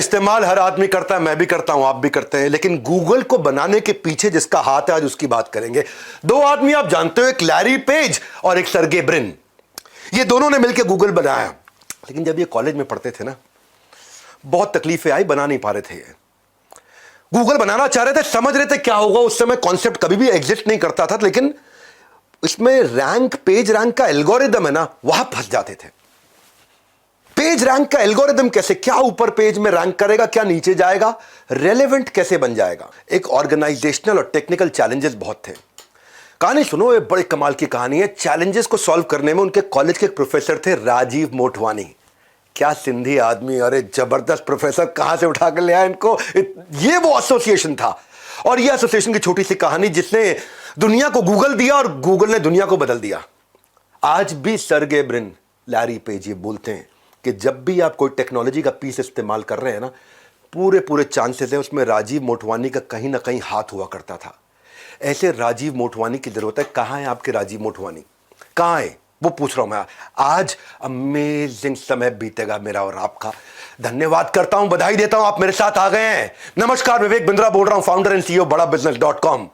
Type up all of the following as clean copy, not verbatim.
इस्तेमाल हर आदमी करता है, मैं भी करता हूं, आप भी करते हैं, लेकिन गूगल को बनाने के पीछे जिसका हाथ है आज उसकी बात करेंगे। दो आदमी आप जानते हो, एक लैरी पेज और एक सर्गे ब्रिन। ये दोनों ने मिलकर गूगल बनाया, लेकिन जब ये कॉलेज में पढ़ते थे ना, बहुत तकलीफें आई, बना नहीं पा रहे थे। ये गूगल बनाना चाह रहे थे, समझ रहे थे क्या होगा। उस समय कॉन्सेप्ट कभी भी एग्जिस्ट नहीं करता था, लेकिन इसमें रैंक, पेज रैंक का एल्गोरिदम है ना, वहां फंस जाते थे। पेज रैंक का एल्गोरिदम कैसे, क्या ऊपर पेज में रैंक करेगा, क्या नीचे जाएगा, रेलेवेंट कैसे बन जाएगा। एक ऑर्गेनाइजेशनल और टेक्निकल चैलेंजेस बहुत थे। कहानी सुनो, ये बड़ी कमाल की कहानी है। चैलेंजेस को सॉल्व करने में उनके कॉलेज के एक प्रोफेसर थे, राजीव मोटवानी। क्या सिंधी आदमी, अरे जबरदस्त प्रोफेसर, कहां से उठा कर ले आया इनको। ये वो एसोसिएशन था, और ये एसोसिएशन की छोटी सी कहानी जिसने दुनिया को गूगल दिया और गूगल ने दुनिया को बदल दिया। आज भी सर्गे ब्रिन, लैरी पेज ये बोलते हैं कि जब भी आप कोई टेक्नोलॉजी का पीस इस्तेमाल कर रहे हैं ना, पूरे पूरे चांसेस है उसमें राजीव मोटवानी का कहीं ना कहीं हाथ हुआ करता था। ऐसे राजीव मोटवानी की जरूरत है। कहां है आपके राजीव मोटवानी, कहां है वो पूछ रहा हूं मैं। आज अमेजिंग समय बीतेगा मेरा और आपका। धन्यवाद करता हूं, बधाई देता हूं, आप मेरे साथ आ गए हैं। नमस्कार, विवेक बिंद्रा बोल रहा हूं, फाउंडर एंड सीईओ बड़ाबिजनेस.com।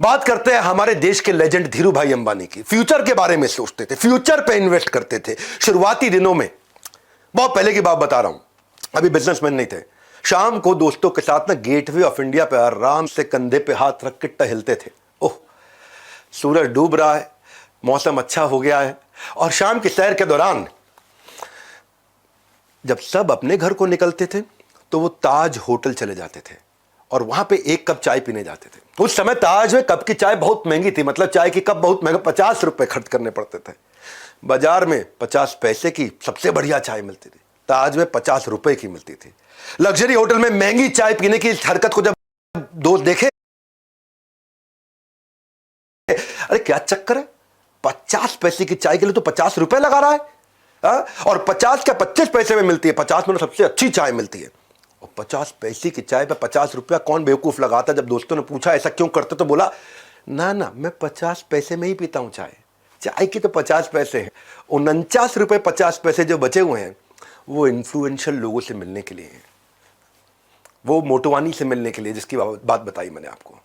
बात करते हैं हमारे देश के लेजेंड धीरू भाई अंबानी की। फ्यूचर के बारे में सोचते थे, फ्यूचर पे इन्वेस्ट करते थे शुरुआती दिनों में। बहुत पहले की बात बता रहा हूं, अभी बिजनेसमैन नहीं थे। शाम को दोस्तों के साथ ना गेटवे ऑफ इंडिया पे आराम से कंधे पे हाथ रख के टहलते थे। ओह, सूरज डूब रहा है, मौसम अच्छा हो गया है, और शाम की सैर के दौरान जब सब अपने घर को निकलते थे तो वो ताज होटल चले जाते थे और वहां पे एक कप चाय पीने जाते थे। उस समय ताज में कप की चाय बहुत महंगी थी, मतलब चाय की कप बहुत महंगा, 50 रुपए खर्च करने पड़ते थे। बाजार में 50 पैसे की सबसे बढ़िया चाय मिलती थी, ताज में 50 रुपए की मिलती थी। लग्जरी होटल में महंगी चाय पीने की इस हरकत को जब दोस्त देखे, अरे क्या चक्कर है, 50 पैसे की चाय के लिए तो 50 रुपए लगा रहा है। और 50 क्या 25 पैसे में मिलती है, 50 में सबसे अच्छी चाय मिलती है। और 50 पैसे की चाय पे 50 रुपया कौन बेवकूफ लगाता। जब दोस्तों ने पूछा ऐसा क्यों करते, तो बोला ना ना, मैं 50 पैसे में ही पीता हूं चाय, चाय की तो 50 पैसे हैं। 49 रुपए 50 पैसे जो बचे हुए हैं वो इन्फ्लुएंशियल लोगों से मिलने के लिए हैं, वो मोटवानी से मिलने के लिए, जिसकी बात बताई मैंने आपको।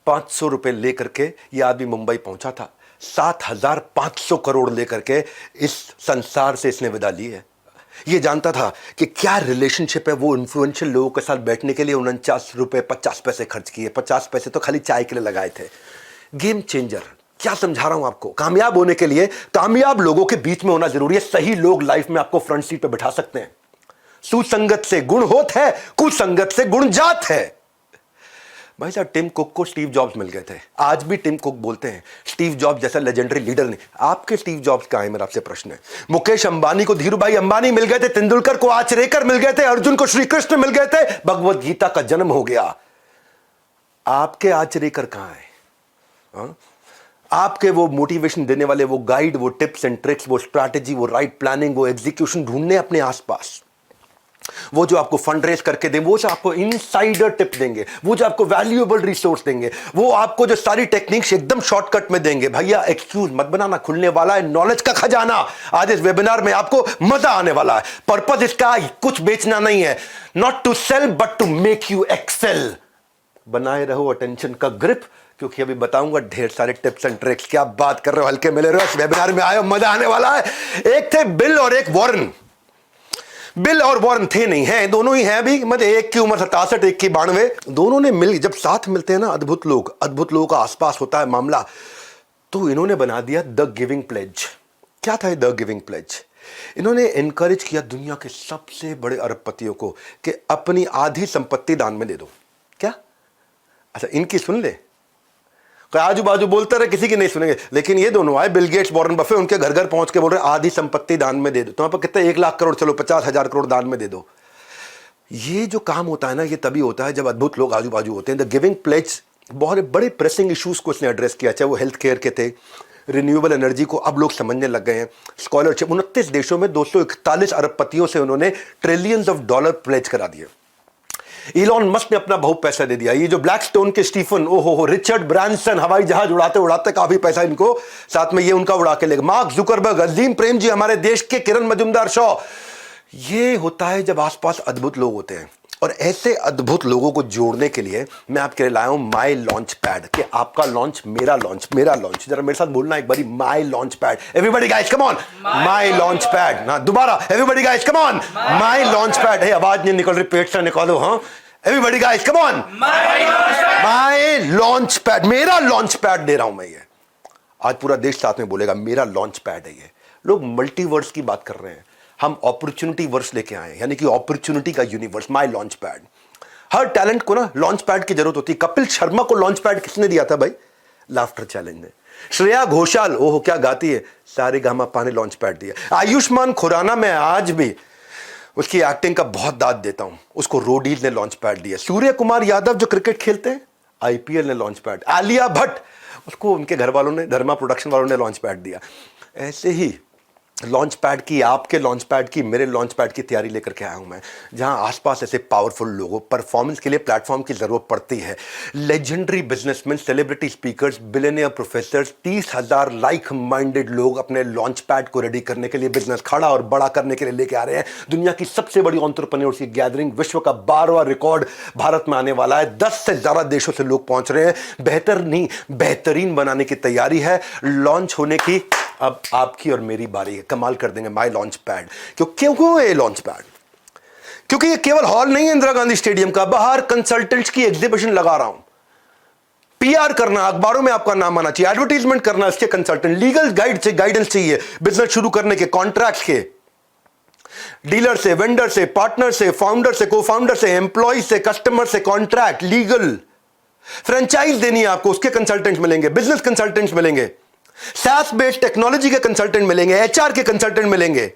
500 रुपए लेकर के ये आदमी मुंबई पहुंचा था। 7,500 करोड़ लेकर के इस संसार से इसने विदा ली है। ये जानता था कि क्या रिलेशनशिप है, वो इन्फ्लुएंशियल लोगों के साथ बैठने के लिए 49 रुपए 50 पैसे खर्च किए। 50 पैसे तो खाली चाय के लिए लगाए थे। गेम चेंजर, क्या समझा रहा हूं आपको। कामयाब होने के लिए कामयाब लोगों के बीच में होना जरूरी है। सही लोग लाइफ में आपको फ्रंट सीट पे बिठा सकते हैं। सुसंगत से गुण होत है, कुसंगत से गुण जात है। भाई साहब, टिम कुक को स्टीव जॉब्स मिल गए थे। आज भी टिम कुक बोलते हैं स्टीव जॉब्स जैसा लेजेंडरी लीडर नहीं। आपके स्टीव जॉब्स कहां है, मेरा आपसे प्रश्न है। मुकेश अंबानी को धीरू भाई अंबानी मिल गए थे, तेंदुलकर को आचरेकर मिल गए थे, अर्जुन को श्री कृष्ण मिल गए थे, भगवत गीता का जन्म हो गया। आपके आचरेकर कहां है? आपके वो मोटिवेशन देने वाले, वो गाइड, वो टिप्स एंड ट्रिक्स, वो स्ट्रैटेजी, वो राइट प्लानिंग, वो एग्जीक्यूशन ढूंढने अपने आसपास। वो जो आपको फंड रेज करके देंगे, वो जो आपको इनसाइडर टिप देंगे, वो जो आपको वैल्यूएबल रिसोर्स देंगे, वो आपको जो सारी टेक्निक्स एकदम शॉर्टकट में देंगे। भैया एक्सक्यूज मत बनाना, खुलने वाला है नॉलेज का खजाना। आज इस वेबिनार में आपको मजा आने वाला है। पर्पस इसका कुछ बेचना नहीं है, not to sell but to make you excel. बनाए रहो अटेंशन का ग्रिप, क्योंकि अभी बताऊंगा ढेर सारे टिप्स एंड ट्रिक्स। क्या बात कर रहे हो, हल्के मिले रहो, इस वेबिनार में आए, मजा आने वाला है। एक थे बिल और एक वॉरेन। बिल और वॉरेन थे नहीं, हैं, दोनों ही हैं अभी, मतलब एक की उम्र 67, एक की 92। दोनों ने मिल, जब साथ मिलते हैं ना, अद्भुत लोगों का आसपास होता है मामला। तो इन्होंने बना दिया द गिविंग प्लेज। क्या था द गिविंग प्लेज? इन्होंने एनकरेज किया दुनिया के सबसे बड़े अरबपतियों को कि अपनी आधी संपत्ति दान में दे दो। क्या? अच्छा, इनकी सुन ले, आजू बाजू बोलते रहे, किसी की नहीं सुनेंगे। लेकिन ये दोनों आए, बिल गेट्स, वॉरेन बफे, उनके घर घर पहुंच के बोल रहे आधी संपत्ति दान में दे दो। तुम्हारे पास कितने, 1 लाख करोड़, चलो 50,000 करोड़ दान में दे दो। ये जो काम होता है ना, ये तभी होता है जब अद्भुत लोग आजू बाजू होते हैं। द गिविंग प्लेज बहुत बड़े प्रेसिंग इश्यूज को इसने एड्रेस किया, चाहे वो हेल्थ केयर के थे, रिन्यूएबल एनर्जी को अब लोग समझने लग गए हैं, स्कॉलरशिप। 29 देशों में 241 अरबपतियों से उन्होंने ट्रिलियंस ऑफ डॉलर प्लेज करा दिए। इलॉन मस्क ने अपना बहुत पैसा दे दिया। ये जो ब्लैकस्टोन के स्टीफन, ओहो, रिचर्ड ब्रांसन, हवाई जहाज उड़ाते उड़ाते काफी पैसा इनको साथ में ये उनका उड़ा के लेगा। मार्क जुकरबर्ग, अजीम प्रेम जी, हमारे देश के किरण मजुमदार शॉ। ये होता है जब आसपास अद्भुत लोग होते हैं। और ऐसे अद्भुत लोगों को जोड़ने के लिए मैं आपके लिए लाया हूं माई लॉन्च पैड, कि आपका लॉन्च मेरा लॉन्च, मेरा लॉन्च। जरा मेरे साथ बोलना एक बारी, my launch pad. Everybody guys come on, my launch pad. ना दोबारा, everybody guys come on, my launch pad. है आवाज नहीं निकल रही, पेट से निकालो। हाँ, everybody guys come on, my launch pad. मेरा लॉन्च पैड दे रहा हूं मैं। ये आज पूरा देश साथ में बोलेगा मेरा लॉन्च पैड है ये। लोग मल्टीवर्स की बात कर रहे हैं, हम अपॉर्चुनिटी वर्स लेके आए, यानी कि अपॉर्चुनिटी का universe, my launch pad. Her talent को ना लॉन्च पैड की जरूरत होती है। कपिल शर्मा को लॉन्च पैड किसने दिया था भाई? लाफ्टर चैलेंज ने। श्रेया घोषाल ओहो क्या गाती है, सारेगामापा ने लॉन्च पैड दिया। आयुष्मान खुराना, मैं आज भी उसकी एक्टिंग का बहुत दाद देता हूं, उसको रोडील ने लॉन्च पैड दिया। सूर्य कुमार यादव जो क्रिकेट खेलते हैं, आईपीएल ने लॉन्च पैड। आलिया भट्ट, उसको उनके घर वालों ने, धर्मा प्रोडक्शन वालों ने लॉन्च पैड दिया। ऐसे ही लॉन्च पैड की, आपके लॉन्च पैड की, मेरे लॉन्च पैड की तैयारी लेकर के आया हूं मैं, जहां आसपास ऐसे पावरफुल लोगों, परफॉर्मेंस के लिए प्लेटफॉर्म की जरूरत पड़ती है। Legendary businessman, celebrity speakers, billionaire professors, 30,000 like minded लोग अपने लॉन्च पैड को रेडी करने के लिए, बिजनेस खड़ा और बड़ा करने के लिए लेके आ रहे हैं। दुनिया की सबसे बड़ी एंटरप्रेन्योर्स की गैदरिंग, विश्व का 12वां रिकॉर्ड भारत में आने वाला है। 10 से ज्यादा देशों से लोग पहुंच रहे हैं। बेहतर नहीं, बेहतरीन बनाने की तैयारी है। लॉन्च होने की अब आपकी और मेरी बारी है। कमाल कर देंगे माई लॉन्च पैड। क्यों ये लॉन्च पैड? क्योंकि ये केवल हॉल नहीं है इंदिरा गांधी स्टेडियम का, बाहर कंसल्टेंट्स की एग्जीबिशन लगा रहा हूं। पीआर करना, अखबारों में आपका नाम आना चाहिए, एडवर्टाइजमेंट करना, इसके कंसल्टेंट, लीगल गाइडेंस चाहिए बिजनेस शुरू करने के, कॉन्ट्रैक्ट के, डीलर से, वेंडर से, पार्टनर से, फाउंडर से, को फाउंडर से, एम्प्लॉय से, कस्टमर से, कॉन्ट्रैक्ट, लीगल, फ्रेंचाइज देनी है आपको, उसके कंसल्टेंट्स मिलेंगे, बिजनेस कंसल्टेंट्स मिलेंगे, SaaS बेस्ड टेक्नोलॉजी के कंसल्टेंट मिलेंगे, HR के कंसल्टेंट मिलेंगे,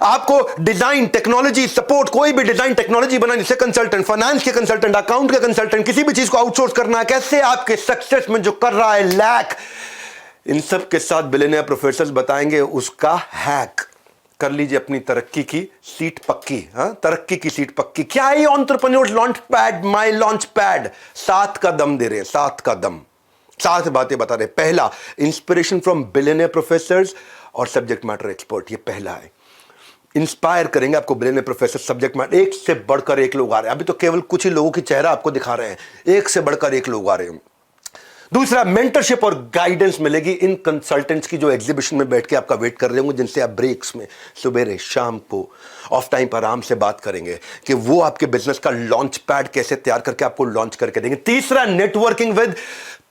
आपको डिजाइन, टेक्नोलॉजी सपोर्ट, कोई भी डिजाइन टेक्नोलॉजी बनानी से कंसल्टेंट, फाइनेंस के कंसल्टेंट, अकाउंट के कंसल्टेंट, किसी भी चीज को आउटसोर्स करना है, कैसे आपके सक्सेस में जो कर रहा है लैक, इन सब के साथ बिलियनियर प्रोफेसर्स बताएंगे उसका हैक। कर लीजिए अपनी तरक्की की सीट पक्की। हाँ, तरक्की की सीट पक्की। क्या है ये एंटरप्रेन्योर्स लॉन्च पैड, माई लॉन्च पैड? 7 का दम दे रहे हैं, 7 का दम, 7 बातें बता रहे। पहला, इंस्पिरेशन फ्रॉम बिलियनियर प्रोफेसर्स और सब्जेक्ट मैटर एक्सपर्ट। ये पहला है, इंस्पायर करेंगे आपको बिलियनियर प्रोफेसर, सब्जेक्ट मैटर। एक से बढ़कर एक लोग आ रहे हैं, अभी तो केवल कुछ ही लोगों की चेहरा आपको दिखा रहे हैं, एक से बढ़कर एक लोग आ रहे हैं। दूसरा, मेंटरशिप और गाइडेंस मिलेगी इन कंसल्टेंट्स की जो एग्जीबिशन में बैठ के आपका वेट कर रहे होंगे, जिनसे आप ब्रेक्स में, सुबह शाम को, ऑफ टाइम पर आराम से बात करेंगे कि वो आपके बिजनेस का लॉन्च पैड कैसे तैयार करके आपको लॉन्च करके देंगे। तीसरा, networking with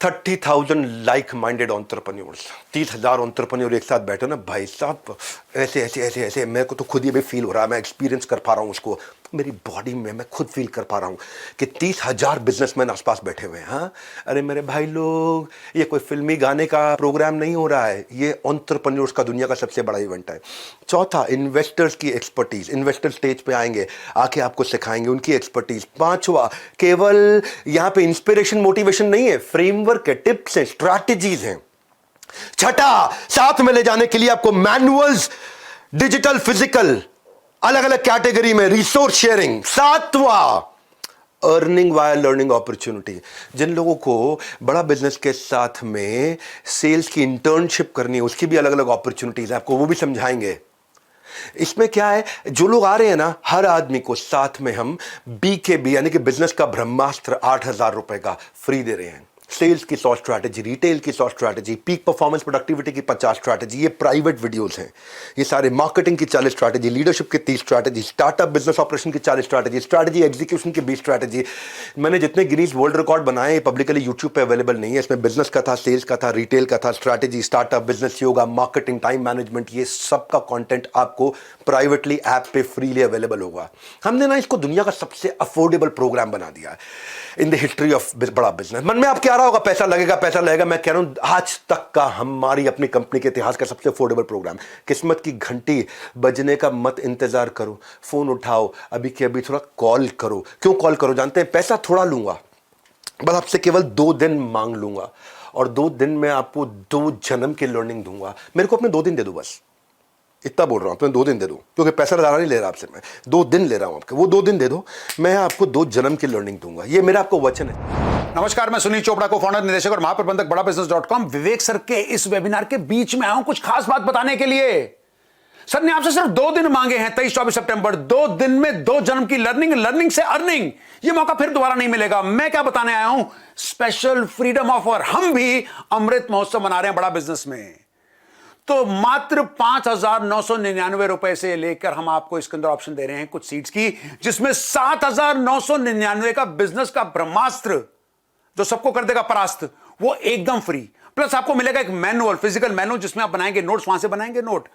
30,000 like minded entrepreneurs. 30,000 entrepreneur एक साथ बैठे ना भाई साहब, ऐसे ऐसे ऐसे ऐसे, मेरे को तो खुद ही भी फील हो रहा है, मैं एक्सपीरियंस कर पा रहा हूं उसको, मेरी बॉडी में मैं खुद फील कर पा रहा हूं कि 30,000 बिजनेसमैन आसपास बैठे हुए हैं। हाँ, अरे मेरे भाई लोग, ये कोई फिल्मी गाने का प्रोग्राम नहीं हो रहा है, ये एंटरप्रेन्योर्स का दुनिया का सबसे बड़ा इवेंट है। चौथा, इन्वेस्टर्स की एक्सपर्टीज, इन्वेस्टर स्टेज पे आएंगे, आके आपको सिखाएंगे उनकी एक्सपर्टीज। पांचवा, केवल यहां पे इंस्पिरेशन मोटिवेशन नहीं है, फ्रेमवर्क है, टिप्स हैं, स्ट्रैटेजीज हैं। छठा, साथ में ले जाने के लिए आपको मैनुअल्स, डिजिटल, फिजिकल, अलग अलग कैटेगरी में रिसोर्स शेयरिंग। सातवां, अर्निंग वाया लर्निंग अपॉर्चुनिटी। जिन लोगों को बड़ा बिजनेस के साथ में सेल्स की इंटर्नशिप करनी है, उसकी भी अलग अलग अपॉर्चुनिटीज है, आपको वो भी समझाएंगे। इसमें क्या है, जो लोग आ रहे हैं ना, हर आदमी को साथ में हम BKB यानी कि बिजनेस का ब्रह्मास्त्र 8,000 रुपए का फ्री दे रहे हैं। सेल्स की 100 स्ट्रैटेजी, रिटेल की 100 स्ट्रैटेजी, पीक परफॉर्मेंस प्रोडक्टिविटी की 50 स्ट्रैटेजी, ये प्राइवेट वीडियोस हैं। ये सारे मार्केटिंग की 40 स्ट्रैटेजी, लीडरशिप की 30 स्ट्रैटेजी, स्टार्टअप बिजनेस ऑपरेशन की 40 स्ट्रैटेजी, स्ट्रैटेजी एग्जीक्यूशन की 20 स्ट्रैटेजी। मैंने जितने गिनीज वर्ल्ड रिकॉर्ड बनाए पब्लिकली यूट्यूब पे अवेलेबल नहीं है। इसमें बिजनेस का था, सेल्स का था, रिटेल का था, strategy, startup, business yoga, marketing, time management, ये सब का कॉन्टेंट आपको प्राइवेटली ऐप पे फ्रीली अवेलेबल होगा। हमने ना इसको दुनिया का सबसे अफोर्डेबल प्रोग्राम बना दिया है इन द हिस्ट्री ऑफ बड़ा बिजनेस। मन में आप क्या रहा होगा, पैसा लगेगा पैसा लगेगा, मैं कह रहा हूं आज तक का हमारी अपनी कंपनी के इतिहास का सबसे अफोर्डेबल प्रोग्राम। किस्मत की घंटी बजने का मत इंतजार करो, फोन उठाओ, अभी के अभी थोड़ा कॉल करो। क्यों कॉल करो जानते हैं? पैसा थोड़ा लूंगा, बस आपसे केवल 2 दिन मांग लूंगा, और 2 दिन में आपको 2 जन्म की लर्निंग दूंगा। मेरे को अपने 2 दिन दे दो, बस इतना बोल रहा हूं, तुम्हें 2 दिन दे दो, क्योंकि पैसा ज़्यादा नहीं ले रहा आपसे, मैं 2 दिन ले रहा हूं आपके। वो 2 दिन दे दो, मैं आपको 2 जन्म की लर्निंग दूंगा। ये मेरा आपको वचन है। नमस्कार, मैं सुनील चोपड़ा को फाउंडर, निदेशक और महाप्रबंधक बड़ा बिजनेस.com। विवेक सर के इस वेबिनार के बीच में आया हूं कुछ खास बात बताने के लिए। सर ने आपसे सिर्फ 2 दिन मांगे हैं, 23-24 सितंबर, 2 दिन में 2 जन्म की लर्निंग से अर्निंग। ये मौका फिर दोबारा नहीं मिलेगा। मैं क्या बताने आया हूं, स्पेशल फ्रीडम ऑफर। हम भी अमृत महोत्सव मना रहे हैं बड़ा बिजनेस में, तो मात्र 5,999 रुपए से लेकर हम आपको इसके अंदर ऑप्शन दे रहे हैं कुछ सीट्स की, जिसमें 7,999 का बिजनेस का ब्रह्मास्त्र जो सबको कर देगा परास्त, वो एकदम फ्री। प्लस आपको मिलेगा एक मैनुअल, फिजिकल मैनुअल, जिसमें आप बनाएंगे नोट्स, वहां से बनाएंगे नोट,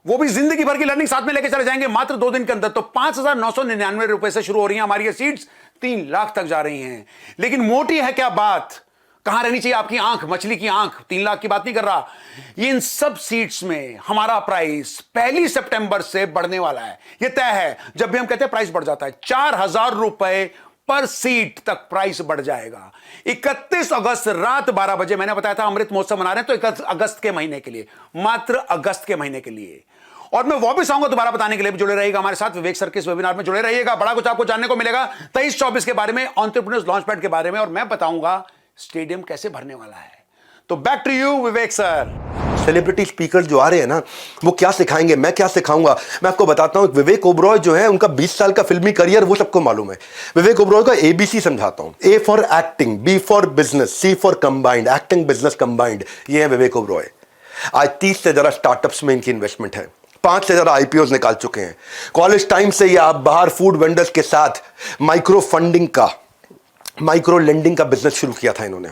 वो भी जिंदगी भर की लर्निंग साथ में लेके चले जाएंगे मात्र 2 दिन के अंदर। तो 5,999 रुपए से शुरू हो रही हैं हमारी ये सीट्स, 3 लाख तक जा रही हैं। लेकिन मोटी है क्या बात, कहां रहनी चाहिए आपकी आंख, मछली की आंख, 3 लाख की बात नहीं कर रहा। ये इन सब सीट्स में हमारा प्राइस 1 सितंबर से बढ़ने वाला है, ये तय है। जब भी हम कहते हैं प्राइस बढ़ जाता है, 4,000 रुपए पर सीट तक प्राइस बढ़ जाएगा। 31 अगस्त रात 12 बजे, मैंने बताया था अमृत महोत्सव मना रहे हैं, तो 31 अगस्त के महीने के लिए, मात्र अगस्त के महीने के लिए। और मैं वो भी चाहूंगा दोबारा बताने के लिए, जुड़े रहिएगा हमारे साथ, विवेक सर के इस वेबिनार में जुड़े रहिएगा। बड़ा कुछ आपको जानने को मिलेगा 23-24 के बारे में, एंटरप्रेन्योर्स लॉन्चपैड के बारे में, और मैं बताऊंगा स्टेडियम कैसे भरने वाला है। तो back to you Vivek sir. Celebrity speaker जो आ रहे हैं ना, वो क्या सिखाएंगे, मैं क्या सिखाऊंगा, मैं आपको बताता हूं। विवेक ओबरॉय जो है, उनका 20 साल का फिल्मी करियर वो सबको मालूम है। विवेक ओबरॉय का ABC समझाता हूं। A for acting, B for business, C for combined, acting business combined, ये है विवेक ओबरॉय। आज 30 से ज्यादा स्टार्टअप्स में इनकी इन्वेस्टमेंट है, 5 से ज्यादा IPOs निकाल चुके हैं। कॉलेज टाइम से ये आप बाहर फूड वेंडर्स के साथ माइक्रो फंडिंग का, माइक्रो लेंडिंग का बिजनेस शुरू किया था इन्होंने।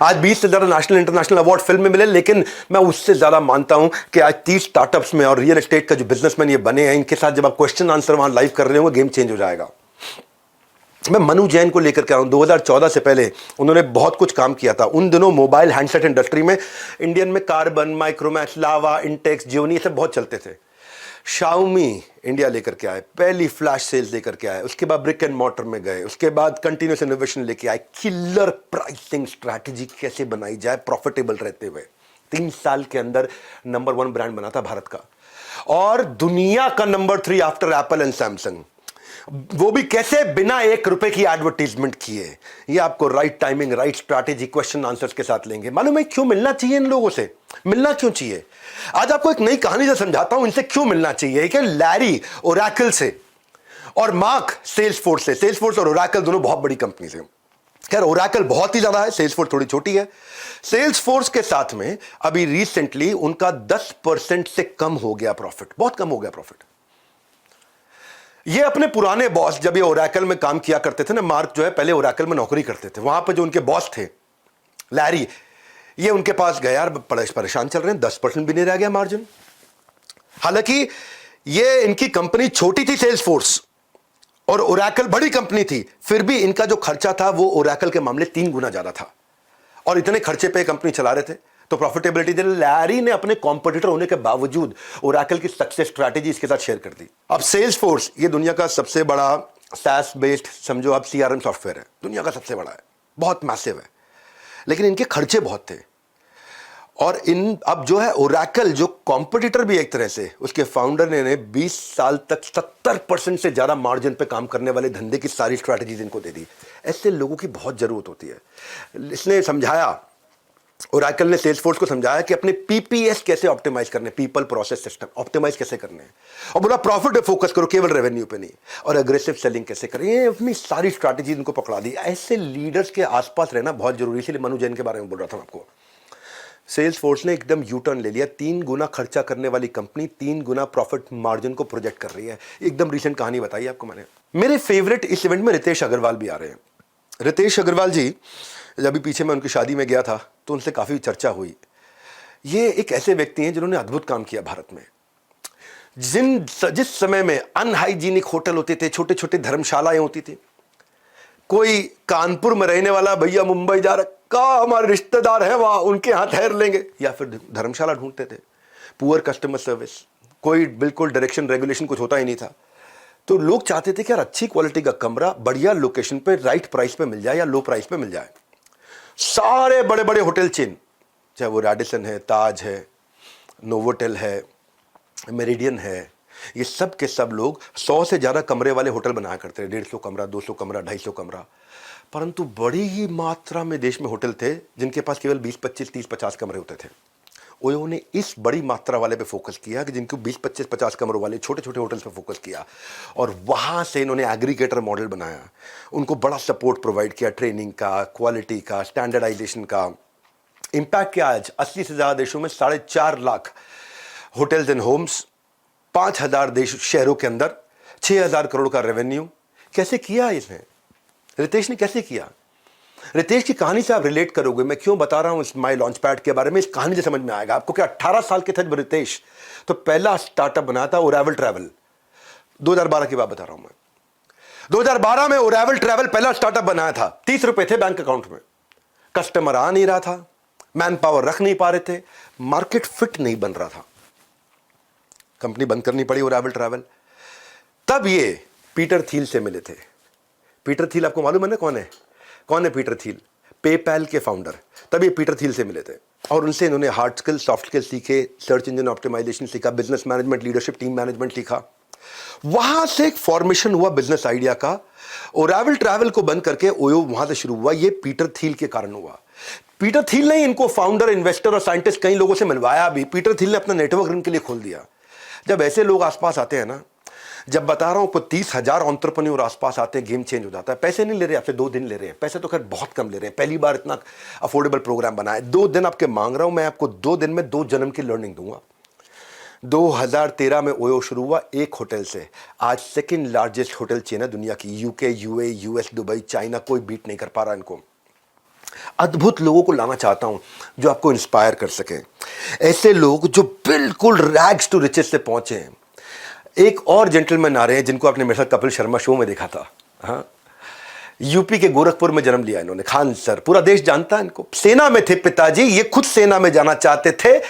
आज 20 से ज्यादा नेशनल इंटरनेशनल अवार्ड फिल्म में मिले, लेकिन मैं उससे ज्यादा मानता हूं कि आज 30 स्टार्टअप्स में और रियल एस्टेट का जो बिजनेसमैन ये बने हैं, इनके साथ जब आप क्वेश्चन आंसर वहां लाइव कर रहे होंगे, गेम चेंज हो जाएगा। मैं मनु जैन को लेकर के आया हूं। 2014 से पहले उन्होंने बहुत कुछ काम किया था। उन दिनों मोबाइल हैंडसेट इंडस्ट्री में इंडियन में कार्बन, माइक्रोमैक्स, लावा, इंटेक्स, जियोनी, ये सब बहुत चलते थे। शाओमी इंडिया लेकर के आए, पहली फ्लैश सेल्स लेकर के आए, उसके बाद ब्रिक एंड मॉर्टर में गए, उसके बाद कंटिन्यूस इनोवेशन लेके आए, किलर प्राइसिंग स्ट्रैटेजी कैसे बनाई जाए प्रॉफिटेबल रहते हुए। 3 साल के अंदर नंबर 1 ब्रांड बना था भारत का, और दुनिया का number 3 after Apple and Samsung. वो भी कैसे, बिना 1 रुपए की एडवर्टीजमेंट किए। ये आपको right timing, right strategy, question answers के साथ लेंगे। मालूम है क्यों मिलना चाहिए इन लोगों से, मिलना क्यों चाहिए? आज आपको एक नई कहानी से समझाता हूं, इनसे क्यों मिलना चाहिए। कि लैरी ओरेकल से और मार्क सेल्सफोर्स से। सेल्सफोर्स और ओरेकल दोनों बहुत बड़ी कंपनी है। खैर, ओरेकल बहुत ही ज्यादा है, सेल्सफोर्स थोड़ी छोटी है। सेल्सफोर्स के साथ में अभी रिसेंटली उनका 10% से कम हो गया प्रॉफिट, बहुत कम हो गया प्रॉफिट। ये अपने पुराने बॉस, जब ये ओरेकल में काम किया करते थे ना, मार्क जो है पहले ओरेकल में नौकरी करते थे, वहां पे जो उनके बॉस थे लैरी, ये उनके पास गया, यार परेशान चल रहे हैं, 10% भी नहीं रह गया मार्जिन। हालांकि ये इनकी कंपनी छोटी थी सेल्सफोर्स, और ओरेकल बड़ी कंपनी थी, फिर भी इनका जो खर्चा था वो ओरेकल के मामले 3 गुना ज्यादा था, और इतने खर्चे पे कंपनी चला रहे थे, तो प्रॉफिटेबिलिटी दे। लैरी ने अपने कॉम्पिटिटर होने के बावजूद ओरेकल की सक्सेस स्ट्रैटेजी इसके साथ शेयर कर दी। अब सेल्सफोर्स ये दुनिया का सबसे बड़ा SaaS बेस्ड, समझो आप, CRM सॉफ्टवेयर है, दुनिया का सबसे बड़ा है, बहुत मैसिव है, लेकिन इनके खर्चे बहुत थे। और इन अब जो है ओरेकल, जो कॉम्पिटिटर भी एक तरह से, उसके फाउंडर ने 20 साल तक 70% से ज्यादा मार्जिन पे काम करने वाले धंधे की सारी स्ट्रैटेजीज इनको दे दी। ऐसे लोगों की बहुत जरूरत होती है। इसने समझाया, ओरेकल ने सेल्सफोर्स को समझाया कि अपने PPS कैसे ऑप्टिमाइज करने, पीपल प्रोसेस सिस्टम ऑप्टिमाइज कैसे करने हैं, और बोला प्रॉफिट पे फोकस करो, केवल रेवेन्यू पे नहीं, और अग्रेसिव सेलिंग कैसे करें। ये अपनी सारी स्ट्रैटेजी इनको पकड़ा दी। ऐसे लीडर्स के आसपास रहना बहुत जरूरी है। इसलिए मनु जैन के बारे में बोल रहा था आपको। सेल्सफोर्स ने एकदम यू टर्न ले लिया। 3 गुना खर्चा करने वाली कंपनी 3 गुना प्रॉफिट मार्जिन को प्रोजेक्ट कर रही है। एकदम रिसेंट कहानी बताई आपको मैंने। मेरे फेवरेट इस इवेंट में रितेश अग्रवाल भी आ रहे हैं। रितेश अग्रवाल जी, जब भी पीछे मैं उनकी शादी में गया था तो उनसे काफ़ी चर्चा हुई। ये एक ऐसे व्यक्ति हैं जिन्होंने अद्भुत काम किया भारत में। जिस समय में अनहाइजीनिक होटल होते थे, छोटे छोटे धर्मशालाएं होती थी, कोई कानपुर में रहने वाला भैया मुंबई जा रखा, हमारे रिश्तेदार हैं वहाँ, उनके यहाँ ठहर लेंगे, या फिर धर्मशाला ढूंढते थे। पुअर कस्टमर सर्विस, कोई बिल्कुल डायरेक्शन रेगुलेशन कुछ होता ही नहीं था। तो लोग चाहते थे कि यार अच्छी क्वालिटी का कमरा बढ़िया लोकेशन पे राइट प्राइस पे मिल जाए या लो प्राइस पे मिल जाए। सारे बड़े बड़े होटल चेन, चाहे वो रेडिसन है, ताज है, नोवोटेल है, मेरिडियन है, ये सब के सब लोग 100 से ज़्यादा कमरे वाले होटल बनाया करते हैं। 150 कमरा, 200 कमरा, 250 कमरा। परंतु बड़ी ही मात्रा में देश में होटल थे जिनके पास केवल 20, 25, 30, 50 कमरे होते थे। ओयो ने इस बड़ी मात्रा वाले पे फोकस किया कि जिनको 20, 25, 50 कमरों वाले छोटे छोटे होटल्स पे फोकस किया, और वहाँ से इन्होंने एग्रीगेटर मॉडल बनाया, उनको बड़ा सपोर्ट प्रोवाइड किया, ट्रेनिंग का, क्वालिटी का, स्टैंडर्डाइजेशन का। इम्पैक्ट क्या, आज 80 से ज़्यादा देशों में 4.5 लाख होटल्स एंड होम्स, 5,000 देश शहरों के अंदर, 6,000 करोड़ का रेवेन्यू। कैसे किया इसने, रितेश ने कैसे किया? रितेश की कहानी से आप रिलेट करोगे। मैं क्यों बता रहा हूं इस माई लॉन्च पैड के बारे में, इस कहानी से समझ में आएगा आपको कि 18 साल के थे जब रितेश तो पहला स्टार्टअप बनाया था ओरेवल ट्रैवल। 2012 की बात बता रहा हूं मैं। 2012 में ओरेवल ट्रैवल पहला स्टार्टअप बनाया था। 30 रुपए थे बैंक अकाउंट में, कस्टमर आ नहीं रहा था, मैन पावर रख नहीं पा रहे थे, मार्केट फिट नहीं बन रहा था, कंपनी बंद करनी पड़ी ओरेवल ट्रैवल। तब ये पीटर थिल से मिले थे। पीटर थिल आपको मालूम है ना कौन है पीटर थिल? पेपैल के फाउंडर। तब ये पीटर थिल से मिले थे और उनसे इन्होंने हार्ड स्किल, सॉफ्ट स्किल सीखे, सर्च इंजन ऑप्टिमाइजेशन सीखा, business management, leadership, team management सीखा। वहां से एक फॉर्मेशन हुआ बिजनेस आइडिया का। ओरेवल ट्रैवल को बंद करके ओयो वहां से शुरू हुआ। ये पीटर थिल के कारण हुआ। पीटर थिल ने इनको फाउंडर, इन्वेस्टर और साइंटिस्ट कई लोगों से मिलवाया भी। पीटर थिल ने अपना नेटवर्क इनके लिए खोल दिया। जब ऐसे लोग आसपास आते हैं ना, जब बता रहा हूं को 30,000 एंटरप्रेन्योर आसपास आते हैं, गेम चेंज हो जाता है। पैसे नहीं ले रहे आपसे, 2 दिन ले रहे हैं। पैसे तो खैर बहुत कम ले रहे हैं, पहली बार इतना अफोर्डेबल प्रोग्राम बना है। 2 दिन आपके मांग रहा हूं मैं, आपको 2 दिन में 2 जन्म की लर्निंग दूंगा। 2013 में ओयो शुरू हुआ एक होटल से। आज सेकंड लार्जेस्ट होटल चेन है दुनिया की। UK, UAE, US, Dubai, China, कोई बीट नहीं कर पा रहा इनको। अद्भुत लोगों को लाना चाहता हूं जो आपको इंस्पायर कर सके, ऐसे लोग जो बिल्कुल रैग्स टू रिचेस से पहुंचे हैं। एक और जेंटलमैन आ रहे हैं जिनको आपने मेरे साथ कपिल शर्मा शो में देखा था। हाँ, यूपी के गोरखपुर में जन्म लिया इन्होंने, खान सर, पूरा देश जानता है इनको। सेना में थे पिताजी, ये खुद सेना में जाना चाहते थे,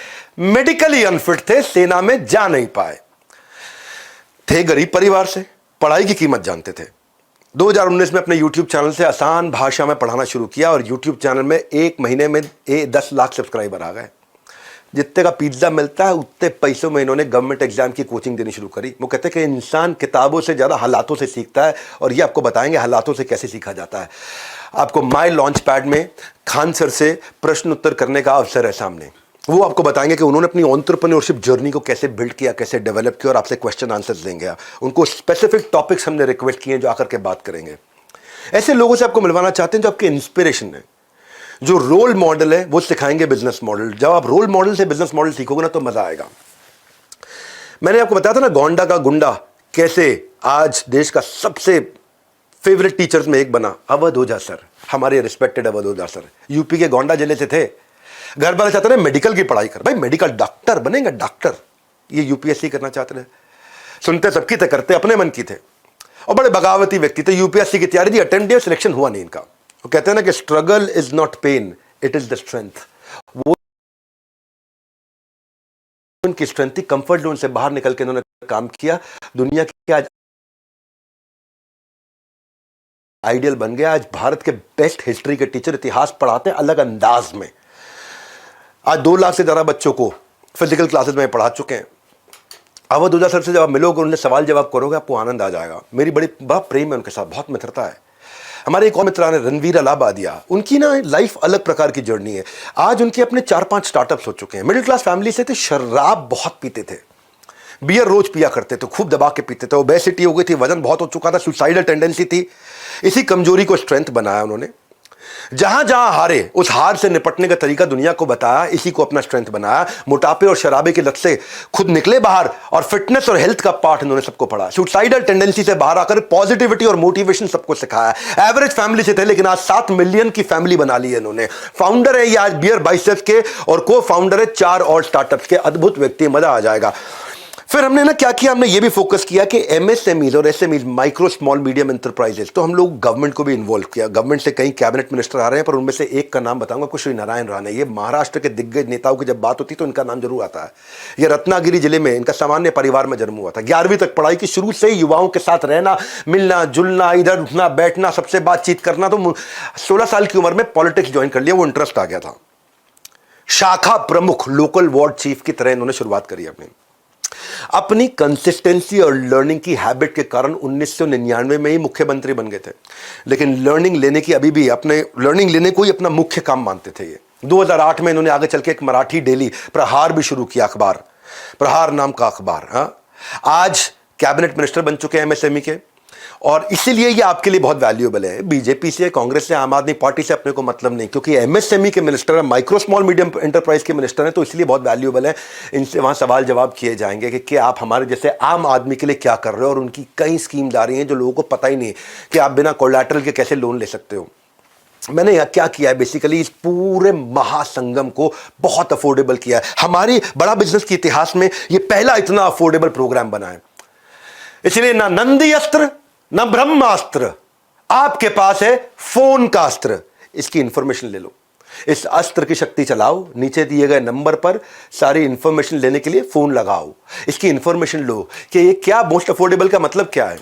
मेडिकली अनफिट थे, सेना में जा नहीं पाए थे। गरीब परिवार से, पढ़ाई की कीमत जानते थे। 2019 में अपने YouTube चैनल से आसान भाषा में पढ़ाना शुरू किया और YouTube चैनल में 1 महीने में 10 लाख सब्सक्राइबर आ गए। जितने का पिज्जा मिलता है उतने पैसों में इन्होंने गवर्नमेंट एग्जाम की कोचिंग देनी शुरू करी। वो कहते हैं कि इंसान किताबों से ज़्यादा हालातों से सीखता है, और ये आपको बताएंगे हालातों से कैसे सीखा जाता है। आपको माई लॉन्च पैड में खान सर से प्रश्न उत्तर करने का अवसर है सामने। वो आपको बताएंगे कि उन्होंने अपनी एंटरप्रेन्योरशिप जर्नी को कैसे बिल्ड किया, कैसे डेवलप किया, और आपसे क्वेश्चन आंसर्स देंगे। उनको स्पेसिफिक टॉपिक्स हमने रिक्वेस्ट किए जो आकर के बात करेंगे। ऐसे लोगों से आपको मिलवाना चाहते हैं जो आपके इंस्पिरेशन है, जो रोल मॉडल है, वो सिखाएंगे बिजनेस मॉडल। जब आप रोल मॉडल से बिजनेस मॉडल सीखोगे ना तो मजा आएगा। मैंने आपको बताया था ना गोंडा का गुंडा कैसे आज देश का सबसे फेवरेट टीचर्स में एक बना। अवध ओझा सर, हमारे रिस्पेक्टेड अवध ओझा सर, यूपी के गोंडा जिले से थे। घर वाले चाहते थे मेडिकल की पढ़ाई कर, भाई मेडिकल डॉक्टर बनेगा, डॉक्टर। ये यूपीएससी करना चाहते थे। सुनते सबकी थे, करते अपने मन की थे, और बड़े बगावती व्यक्ति थे। यूपीएससी की तैयारी दी, अटेम्प्ट दिया, सिलेक्शन हुआ नहीं इनका। वो कहते हैं ना कि struggle is not pain, it is the strength. वो उनकी स्ट्रेंथ थी, कंफर्ट जोन से बाहर निकल के इन्होंने काम किया। दुनिया के आज आइडियल बन गया। आज भारत के बेस्ट हिस्ट्री के टीचर इतिहास पढ़ाते हैं अलग अंदाज में। आज 2 लाख से ज्यादा बच्चों को फिजिकल क्लासेस में पढ़ा चुके हैं। अवध ओझा सर से जब आप मिलोगे, उनसे सवाल जवाब करोगे, आपको आनंद आ जाएगा। मेरी बड़ा प्रेम है उनके साथ, बहुत मित्रता है। हमारे एक और मित्र ने रणवीर अलाहाबादिया, उनकी ना लाइफ अलग प्रकार की जर्नी है। आज उनके अपने 4-5 स्टार्टअप्स हो चुके हैं। मिडिल क्लास फैमिली से थे, शराब बहुत पीते थे, बियर रोज पिया करते थे, खूब दबा के पीते थे। ओबेसिटी हो गई थी, वजन बहुत हो चुका था, सुसाइडल टेंडेंसी थी। इसी कमजोरी को स्ट्रेंथ बनाया उन्होंने। जहां जहां हारे, उस हार से निपटने का तरीका दुनिया को बताया, इसी को अपना स्ट्रेंथ बनाया। मोटापे और शराबे की लत से खुद निकले बाहर, और फिटनेस और हेल्थ का पाठ इन्होंने सबको पढ़ा। सुसाइडल टेंडेंसी से बाहर आकर पॉजिटिविटी और मोटिवेशन सबको सिखाया। एवरेज फैमिली से थे, लेकिन आज 7 मिलियन की फैमिली बना ली है इन्होंने। फाउंडर है ये आज बियर बाइसेप्स के, और को फाउंडर है 4 और स्टार्टअप्स के। अद्भुत व्यक्ति, मजा आ जाएगा। फिर हमने ना क्या किया, हमने ये भी फोकस किया कि एमएसएमईज और SMEs, micro small medium enterprises, तो हम लोग गवर्नमेंट को भी इन्वॉल्व किया। गवर्नमेंट से कई कैबिनेट मिनिस्टर आ रहे हैं, पर उनमें से एक का नाम बताऊंगा, कुछ श्री नारायण राणे। ये महाराष्ट्र के दिग्गज नेताओं की जब बात होती तो इनका नाम जरूर आता है। ये रत्नागिरी जिले में, इनका सामान्य परिवार में जन्म हुआ था। 11वीं तक पढ़ाई की, शुरू से ही युवाओं के साथ रहना, मिलना जुलना, इधर उठना बैठना, सबसे बातचीत करना। तो 16 साल की उम्र में पॉलिटिक्स ज्वाइन कर लिया, वो इंटरेस्ट आ गया था। शाखा प्रमुख, लोकल वार्ड चीफ की तरह इन्होंने शुरुआत करी अपनी कंसिस्टेंसी और लर्निंग की हैबिट के कारण 1999 में ही मुख्यमंत्री बन गए थे। लेकिन लर्निंग लेने की, अभी भी अपने लर्निंग लेने को ही अपना मुख्य काम मानते थे ये। 2008 में इन्होंने आगे चल के एक मराठी डेली प्रहार भी शुरू किया, अखबार प्रहार नाम का अखबार। आज कैबिनेट मिनिस्टर बन चुके हैं एमएसएमई के, और इसीलिए ये आपके लिए बहुत वैल्यूएबल है। बीजेपी से, कांग्रेस से, आम आदमी पार्टी से अपने को मतलब नहीं, क्योंकि एमएसएमई के मिनिस्टर है, माइक्रो स्मॉल मीडियम एंटरप्राइज के मिनिस्टर हैं, तो इसलिए बहुत वैल्यूएबल है। इनसे वहां सवाल जवाब किए जाएंगे कि आप हमारे जैसे आम आदमी के लिए क्या कर रहे हो, और उनकी कई स्कीम आ रही हैं जो लोगों को पता ही नहीं कि आप बिना कोलैटरल के कैसे लोन ले सकते हो। मैंने यह क्या किया है, बेसिकली इस पूरे महासंगम को बहुत अफोर्डेबल किया है। हमारी बड़ा बिजनेस के इतिहास में यह पहला इतना अफोर्डेबल प्रोग्राम बना है। इसलिए ना नंदी अस्त्र ना ब्रह्मास्त्र, आपके पास है फोन का अस्त्र। इसकी इंफॉर्मेशन ले लो, इस अस्त्र की शक्ति चलाओ, नीचे दिए गए नंबर पर सारी इंफॉर्मेशन लेने के लिए फोन लगाओ, इसकी इंफॉर्मेशन लो कि ये क्या मोस्ट अफोर्डेबल का मतलब क्या है।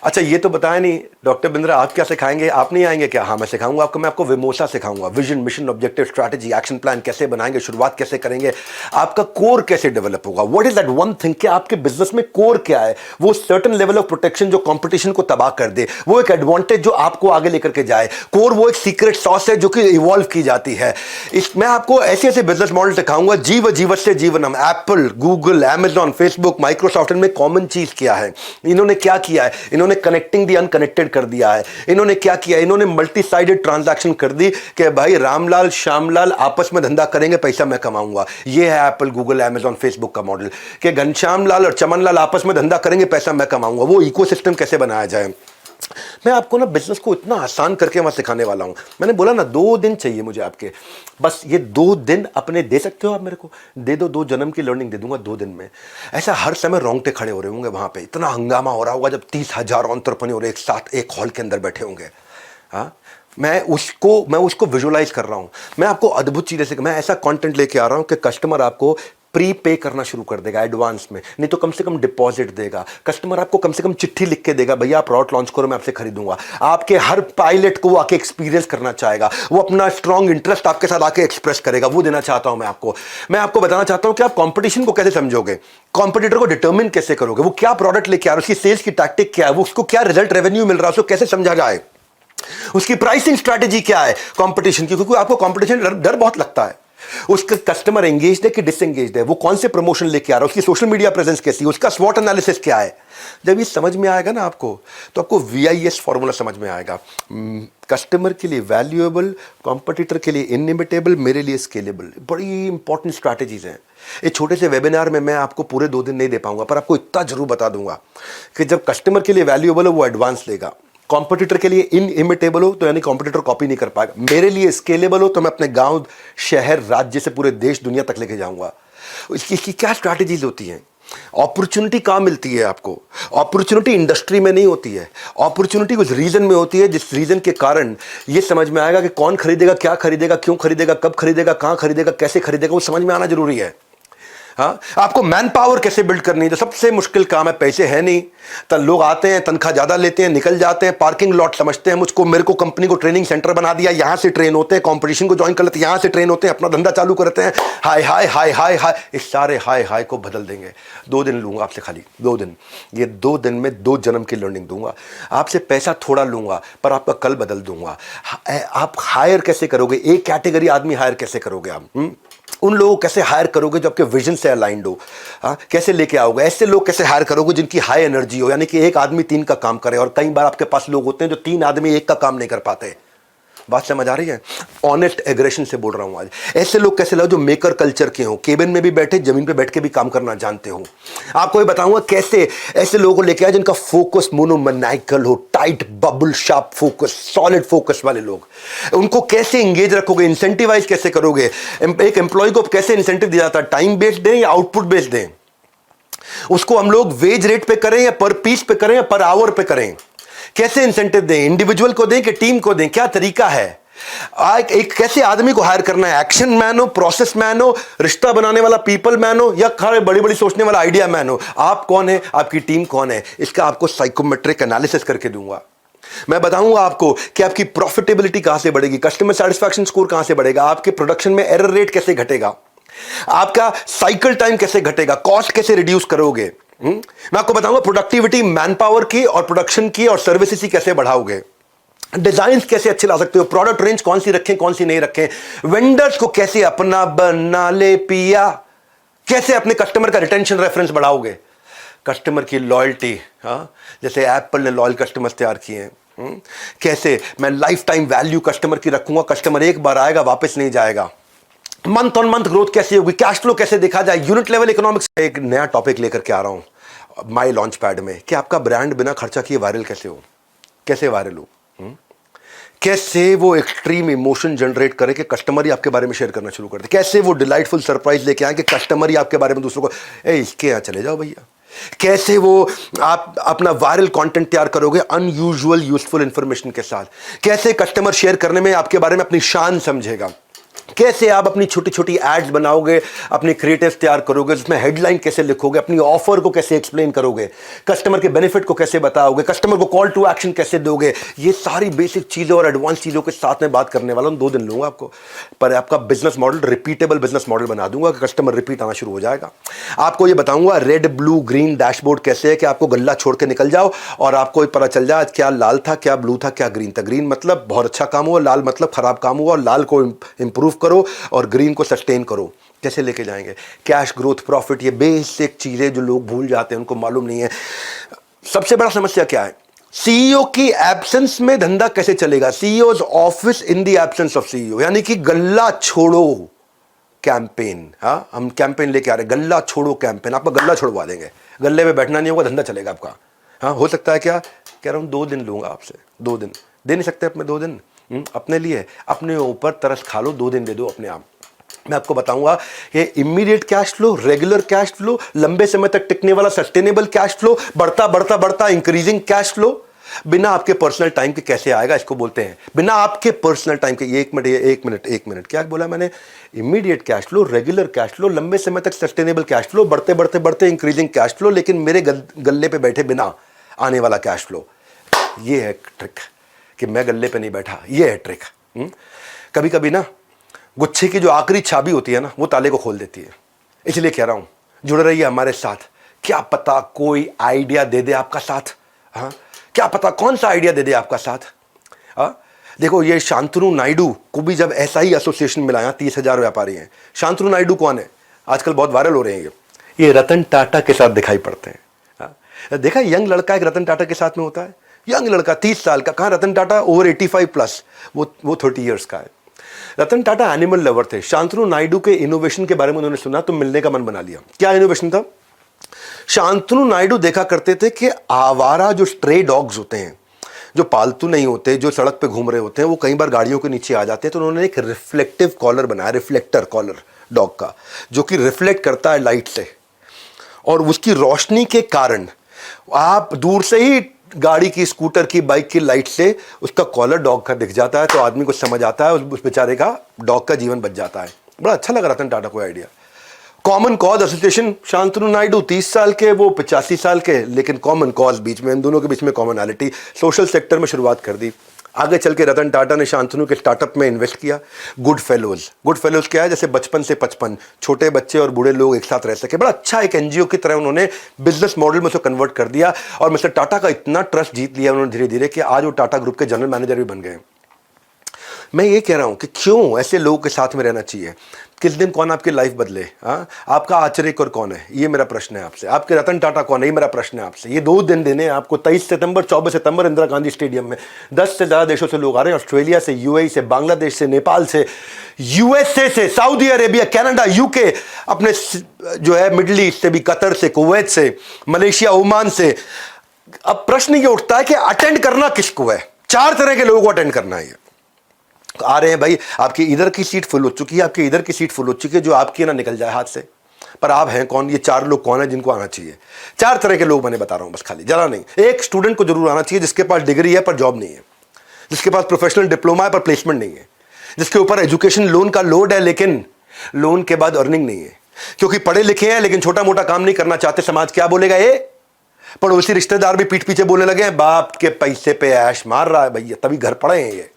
अच्छा, ये तो बताया नहीं डॉक्टर बिंद्रा, आप क्या सिखाएंगे? आप नहीं आएंगे क्या? हाँ, मैं सिखाऊंगा आपको। मैं आपको विमोसा सिखाऊंगा, vision, mission, objective, strategy, action plan कैसे बनाएंगे, शुरुआत कैसे करेंगे, आपका कोर कैसे डेवलप होगा। What is that one thing कि आपके बिजनेस में कोर क्या है, वो सर्टन लेवल ऑफ प्रोटेक्शन जो कंपटीशन को तबाह कर दे, वो एक एडवांटेज जो आपको आगे लेकर के जाए। कोर वो एक सीक्रेट सॉस है जो कि इवॉल्व की जाती है। मैं आपको ऐसे ऐसे बिजनेस मॉडल सिखाऊंगा, जीव जीवस्य जीवनम। Apple, Google, Amazon, Facebook, Microsoft, इनमें कॉमन चीज क्या है, इन्होंने क्या किया है, इन्होंने कनेक्टिंग दी अनकनेक्टेड कर दिया है। इन्होंने क्या किया, इन्होंने मल्टी साइडेड ट्रांजैक्शन कर दी कि भाई रामलाल श्यामलाल आपस में धंधा करेंगे, पैसा मैं कमाऊंगा। ये है एप्पल, गूगल, अमेजॉन, फेसबुक का मॉडल कि घनश्याम लाल और चमन लाल आपस में धंधा करेंगे, पैसा मैं कमाऊंगा। वो इकोसिस्टम कैसे बनाया जाए, मैं आपको ना बिजनेस को इतना आसान करके वहां सिखाने वाला हूं। मैंने बोला ना 2 दिन चाहिए मुझे आपके, बस ये 2 दिन अपने दे सकते हो आप मेरे को, दे दो, 2 जन्म की लर्निंग दे दूंगा 2 दिन में। ऐसा हर समय रोंगटे खड़े हो रहे होंगे वहां पे, इतना हंगामा हो रहा होगा जब 30,000 एंटरप्रेन्योर एक साथ एक हॉल के अंदर बैठे होंगे। हाँ, मैं उसको विजुअलाइज कर रहा हूं। मैं आपको अद्भुत चीजें से, मैं ऐसा कंटेंट लेके आ रहा हूं कि कस्टमर आपको प्री पे करना शुरू कर देगा एडवांस में, नहीं तो कम से कम डिपॉजिट देगा। कस्टमर आपको कम से कम चिट्ठी लिख के देगा, भैया आप प्रोडक्ट लॉन्च करो, मैं आपसे खरीदूंगा। आपके हर पायलट को वो आके एक्सपीरियंस करना चाहेगा, वो अपना स्ट्रॉन्ग इंटरेस्ट आपके साथ आके एक्सप्रेस करेगा। वो देना चाहता हूं मैं आपको बताना चाहता हूं कि आप कंपटीशन को कैसे समझोगे, कॉम्पिटिटर को डिटर्मिन कैसे करोगे, वो क्या प्रोडक्ट लेके आ रहा है, उसकी सेल्स की टैक्टिक क्या है, वो उसको क्या रिजल्ट रेवेन्यू मिल रहा है, उसको कैसे समझा जाए, उसकी प्राइसिंग स्ट्रैटेजी क्या है कंपटीशन की, क्योंकि आपको कंपटीशन डर बहुत लगता है। उसका कस्टमर एंगेज्ड है कि डिसएंगेज्ड है, वो कौन से प्रमोशन लेके आ रहा है, उसकी सोशल मीडिया प्रेजेंस कैसी है, उसका स्वॉट एनालिसिस क्या है। जब ये समझ में आएगा ना आपको, तो आपको VIS फॉर्मूला समझ में आएगा। कस्टमर के लिए वैल्यूएबल, कॉम्पिटिटर के लिए इनइमिटेबल, मेरे लिए स्केलेबल। बड़ी इंपॉर्टेंट स्ट्रैटेजीज हैं। एक छोटे से वेबिनार में मैं आपको पूरे 2 दिन नहीं दे पाऊंगा, पर आपको इतना जरूर बता दूंगा कि जब कस्टमर के लिए वैल्यूएबल हो वो एडवांस लेगा, कॉम्पिटिटर के लिए इनइमिटेबल हो तो यानी कॉम्पिटिटर कॉपी नहीं कर पाएगा, मेरे लिए स्केलेबल हो तो मैं अपने गांव, शहर, राज्य से पूरे देश, दुनिया तक लेके जाऊंगा। इसकी क्या स्ट्रैटेजीज होती हैं? अपॉर्चुनिटी कहां मिलती है आपको? अपॉर्चुनिटी इंडस्ट्री में नहीं होती है, अपॉर्चुनिटी उस रीजन में होती है जिस रीजन के कारण ये समझ में आएगा कि कौन खरीदेगा, क्या खरीदेगा, क्यों खरीदेगा, कब खरीदेगा, कहां खरीदेगा, कैसे खरीदेगा, वो समझ में आना जरूरी है। हाँ, आपको मैन पावर कैसे बिल्ड करनी है, जो सबसे मुश्किल काम है। पैसे है नहीं तो लोग आते हैं, तनख्वाह ज्यादा लेते हैं, निकल जाते हैं, पार्किंग लॉट समझते हैं मुझको, मेरे को कंपनी को ट्रेनिंग सेंटर बना दिया, यहां से ट्रेन होते हैं, कंपटीशन को ज्वाइन कर लेते हैं, यहां से ट्रेन होते हैं, अपना धंधा चालू करते हैं। हाय हाय हाय हाय हाय, इस सारे हाय हाय को बदल देंगे। 2 दिन लूंगा आपसे, खाली 2 दिन। ये 2 दिन में 2 जन्म की लर्निंग दूंगा आपसे। पैसा थोड़ा लूंगा पर आपका कल बदल दूंगा। आप हायर कैसे करोगे, एक कैटेगरी आदमी हायर कैसे करोगे आप, उन लोगों को कैसे हायर करोगे जो आपके विजन से अलाइंड हो। हाँ, कैसे लेके आओगे? ऐसे लोग कैसे हायर करोगे जिनकी हाई एनर्जी हो, यानी कि एक आदमी 3 का काम करे। और कई बार आपके पास लोग होते हैं जो 3 आदमी 1 का काम नहीं कर पाते। बात समझ आ रही है? ऑनेस्ट एग्रेशन से बोल रहा हूं आज। ऐसे लोग कैसे लाओ जो मेकर कल्चर के हो, केबिन में भी बैठे, जमीन पे बैठ के भी काम करना जानते हो। आपको ये बताऊंगा कैसे ऐसे लोगों को लेके आए जिनका फोकस मोनोमैनिकल हो, tight bubble sharp focus, solid focus वाले लोग। उनको कैसे एंगेज रखोगे, इंसेंटिवाइज कैसे करोगे। एक एम्प्लॉय को कैसे इंसेंटिव दिया जाता है, टाइम बेस्ड दें या आउटपुट बेस्ड दें? उसको हम लोग वेज रेट पे करें या पर पीस पे करें या पर आवर पे करें? कैसे इंसेंटिव दें, इंडिविजुअल को दें कि टीम को दें, क्या तरीका है? एक कैसे आदमी को हायर करना है, एक्शन मैन हो, प्रोसेस मैन हो, रिश्ता बनाने वाला पीपल मैन हो, या खड़े बड़ी बड़ी सोचने वाला आइडिया मैन हो? आप कौन है, आपकी टीम कौन है, इसका आपको साइकोमेट्रिक एनालिसिस करके दूंगा। मैं बताऊंगा आपको कि आपकी प्रॉफिटेबिलिटी कहां से बढ़ेगी, कस्टमर सेटिस्फैक्शन स्कोर कहां से बढ़ेगा, आपके प्रोडक्शन में एरर रेट कैसे घटेगा, आपका साइकिल टाइम कैसे घटेगा, कॉस्ट कैसे रिड्यूस करोगे। मैं आपको बताऊंगा प्रोडक्टिविटी मैन पावर की और प्रोडक्शन की और सर्विसेज की कैसे बढ़ाओगे। डिजाइन कैसे अच्छे ला सकते हो, प्रोडक्ट रेंज कौन सी रखें कौन सी नहीं रखें, वेंडर्स को कैसे अपना बना ले पिया, कैसे अपने कस्टमर का रिटेंशन रेफरेंस बढ़ाओगे, कस्टमर की लॉयल्टी, हाँ जैसे एप्पल ने लॉयल कस्टमर्स तैयार किए हैं, कैसे मैं लाइफ टाइम वैल्यू कस्टमर की रखूंगा, कस्टमर एक बार आएगा वापस नहीं जाएगा, मंथ ऑन मंथ ग्रोथ कैसे होगी, कैश फ्लो कैसे देखा जाए, यूनिट लेवल इकोनॉमिक्स। एक नया टॉपिक लेकर के आ रहा हूं माई लॉन्च पैड में कि आपका ब्रांड बिना खर्चा किए वायरल कैसे हो, कैसे वायरल हो, कैसे वो एक्सट्रीम इमोशन जनरेट करे कि कस्टमर ही आपके बारे में शेयर करना शुरू कर दे, कैसे वो डिलाइटफुल सरप्राइज लेके आए कि कस्टमर ही आपके बारे में दूसरों को इसके यहाँ चले जाओ भैया, कैसे वो आप अपना वायरल कंटेंट तैयार करोगे अनयूजुअल यूजफुल इंफॉर्मेशन के साथ, कैसे कस्टमर शेयर करने में आपके बारे में अपनी शान समझेगा, कैसे आप अपनी छोटी छोटी एड्स बनाओगे, अपनी क्रिएटिव्स तैयार करोगे, जिसमें हेडलाइन कैसे लिखोगे, अपनी ऑफर को कैसे एक्सप्लेन करोगे, कस्टमर के बेनिफिट को कैसे बताओगे, कस्टमर को कॉल टू एक्शन कैसे दोगे, ये सारी बेसिक चीज़ों और एडवांस चीज़ों के साथ में बात करने वाला हूं। 2 दिन लूंगा आपको, पर आपका business model repeatable business model बना दूंगा कि कस्टमर रिपीट आना शुरू हो जाएगा। आपको ये बताऊंगा रेड ब्लू ग्रीन डैशबोर्ड कैसे है कि आपको गल्ला छोड़ के निकल जाओ और आपको पता चल जाए क्या लाल था, क्या ब्लू था, क्या ग्रीन था। ग्रीन मतलब बहुत अच्छा काम हुआ, लाल मतलब खराब काम हुआ, और लाल को इंप्रूव करो और ग्रीन को सस्टेन करो। कैसे लेके जाएंगे, कैश ग्रोथ प्रॉफिट, ये बेसिक चीजें जो लोग भूल जाते हैं, उनको मालूम नहीं है। सबसे बड़ा समस्या क्या है, सीईओ की एब्सेंस में धंधा कैसे चलेगा, CEOs office in the absence of CEO, यानी कि गल्ला छोड़ो कैंपेन। हाँ, हम कैंपेन लेके आ रहे हैं, गल्ला छोड़ो कैंपेन, आपका गल्ला छोड़वा देंगे, गल्ले में बैठना नहीं होगा, धंधा चलेगा आपका। हाँ, हो सकता है क्या, कह रहा हूं 2 दिन लूंगा आपसे, 2 दिन दे नहीं सकते अपने 2 दिन अपने लिए, अपने ऊपर तरस खा लो, 2 दिन दे दो अपने आप। मैं आपको बताऊंगा ये immediate cash flow, regular cash flow, लंबे समय तक टिकने वाला सस्टेनेबल कैश फ्लो, बढ़ता बढ़ता बढ़ता इंक्रीजिंग कैश फ्लो, बिना आपके पर्सनल टाइम के कैसे आएगा, इसको बोलते हैं बिना आपके पर्सनल टाइम के। एक मिनट क्या बोला मैंने, immediate cash flow, regular cash flow, लंबे समय तक सस्टेनेबल कैश फ्लो, बढ़ते बढ़ते बढ़ते इंक्रीजिंग कैश फ्लो, लेकिन मेरे गल्ले पे बैठे बिना आने वाला कैश फ्लो। ये है ट्रिक कि मैं गल्ले पे नहीं बैठा, ये है ट्रिक। कभी कभी ना गुच्छे की जो आखिरी चाबी होती है ना, वो ताले को खोल देती है। इसलिए कह रहा हूं जुड़े रहिए हमारे साथ, क्या पता कोई आइडिया दे दे आपका साथ। हाँ, क्या पता कौन सा आइडिया दे दे आपका साथ। हाँ, देखो ये शांतनु नायडू को भी जब ऐसा ही एसोसिएशन मिला, 30,000 व्यापारी हैं। शांतनु नायडू कौन है, आजकल बहुत वायरल हो रहे हैं, ये रतन टाटा के साथ दिखाई पड़ते हैं। हाँ, देखा यंग लड़का एक रतन टाटा के साथ में होता है, यंग लड़का 30 साल का, कहाँ रतन टाटा ओवर 85 प्लस, वो 30 इयर्स का है। रतन टाटा एनिमल लवर थे। शांतनु नायडू के इनोवेशन के बारे में उन्होंने सुना तो मिलने का मन बना लिया। क्या इनोवेशन था, शांतनु नायडू देखा करते थे कि आवारा जो स्ट्रे डॉग्स होते हैं, जो पालतू नहीं होते, जो सड़क पे घूम रहे होते हैं, वो कई बार गाड़ियों के नीचे आ जाते हैं, तो उन्होंने एक रिफ्लेक्टिव कॉलर बनाया, रिफ्लेक्टर कॉलर डॉग का, जो कि रिफ्लेक्ट करता है लाइट से, और उसकी रोशनी के कारण आप दूर से ही गाड़ी की, स्कूटर की, बाइक की लाइट से उसका कॉलर डॉग का दिख जाता है, तो आदमी को समझ आता है, उस बेचारे का डॉग का जीवन बच जाता है। बड़ा अच्छा लगा रतन टाटा को idea. Common cause association, Shantanu Naidu 30 साल के, वो 85 साल के, लेकिन कॉमन कॉज बीच में, इन दोनों के बीच में कॉमनैलिटी, सोशल सेक्टर में शुरुआत कर दी। आगे चल के रतन टाटा ने शांतनु के स्टार्टअप में इन्वेस्ट किया, गुड फेलोज क्या है, जैसे बचपन से 55 छोटे बच्चे और बूढ़े लोग एक साथ रह सके। बड़ा अच्छा एक एनजीओ की तरह उन्होंने बिजनेस मॉडल में उसको कन्वर्ट कर दिया, और मिस्टर टाटा का इतना ट्रस्ट जीत लिया उन्होंने धीरे धीरे कि आज वो टाटा ग्रुप के जनरल मैनेजर भी बन गए। मैं ये कह रहा हूं कि क्यों ऐसे लोगों के साथ में रहना चाहिए। किस दिन कौन आपकी लाइफ बदले, हाँ, आपका आचर्यकर कौन है, ये मेरा प्रश्न है आपसे। आपके रतन टाटा कौन है, ये मेरा प्रश्न है आपसे। ये 2 दिन देने आपको 23 सितंबर 24 सितंबर इंदिरा गांधी स्टेडियम में 10 से ज़्यादा देशों से लोग आ रहे हैं, ऑस्ट्रेलिया से, यूएई से, बांग्लादेश से, नेपाल से, यूएसए से, सऊदी अरेबिया, कनाडा, यूके, अपने जो है मिडल ईस्ट से भी, कतर से, कुवैत से, मलेशिया, ओमान से। अब प्रश्न ये उठता है कि अटेंड करना किसको है। 4 तरह के लोगों को अटेंड करना है। आ रहे हैं भाई, आपकी इधर की सीट फुल हो चुकी है, आपकी इधर की सीट फुल हो चुकी है, जो आपकी ना निकल जाए हाथ से। पर आप हैं कौन, ये 4 लोग कौन है जिनको आना चाहिए। 4 तरह के लोग मैंने बता रहा हूं, बस खाली ज़्यादा नहीं। एक स्टूडेंट को जरूर आना चाहिए जिसके पास डिग्री है पर जॉब नहीं है, जिसके पास प्रोफेशनल डिप्लोमा है पर प्लेसमेंट नहीं है, जिसके ऊपर एजुकेशन लोन का लोड है लेकिन लोन के बाद अर्निंग नहीं है, क्योंकि पढ़े लिखे हैं लेकिन छोटा मोटा काम नहीं करना चाहते। समाज क्या बोलेगा, ये पड़ोसी रिश्तेदार भी पीठ पीछे बोलने लगे हैं, बाप के पैसे पे ऐश मार रहा है भैया, तभी घर पड़े हैं ये।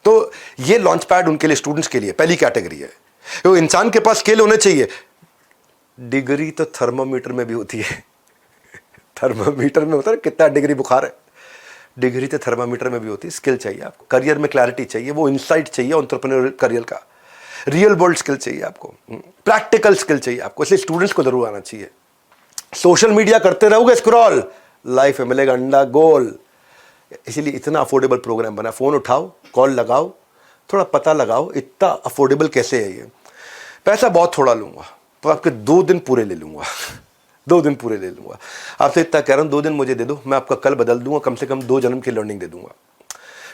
तो ये लॉन्च पैड उनके लिए, स्टूडेंट्स के लिए पहली कैटेगरी है। तो इंसान के पास स्किल होने चाहिए। डिग्री तो थर्मोमीटर में भी होती है, थर्मोमीटर में होता है कितना डिग्री बुखार है, डिग्री तो थर्मामीटर में भी होती है, स्किल चाहिए आपको, करियर में क्लैरिटी चाहिए, वो इंसाइट चाहिए एंटरप्रेन्योरियल करियर का, रियल वर्ल्ड स्किल चाहिए आपको, प्रैक्टिकल स्किल चाहिए आपको, इसलिए स्टूडेंट्स को जरूर आना चाहिए। सोशल मीडिया करते रहोगे स्क्रॉल, लाइफ में मिलेगा अंडा गोल। इसीलिए इतना अफोर्डेबल प्रोग्राम बना, फोन उठाओ, कॉल लगाओ, थोड़ा पता लगाओ इतना अफोर्डेबल कैसे है ये। पैसा बहुत थोड़ा लूंगा तो आपके 2 दिन पूरे ले लूंगा 2 दिन पूरे ले लूंगा आपसे, इतना कह रहा हूं 2 दिन मुझे दे दो, मैं आपका कल बदल दूंगा, कम से कम 2 जन्म की लर्निंग दे दूंगा।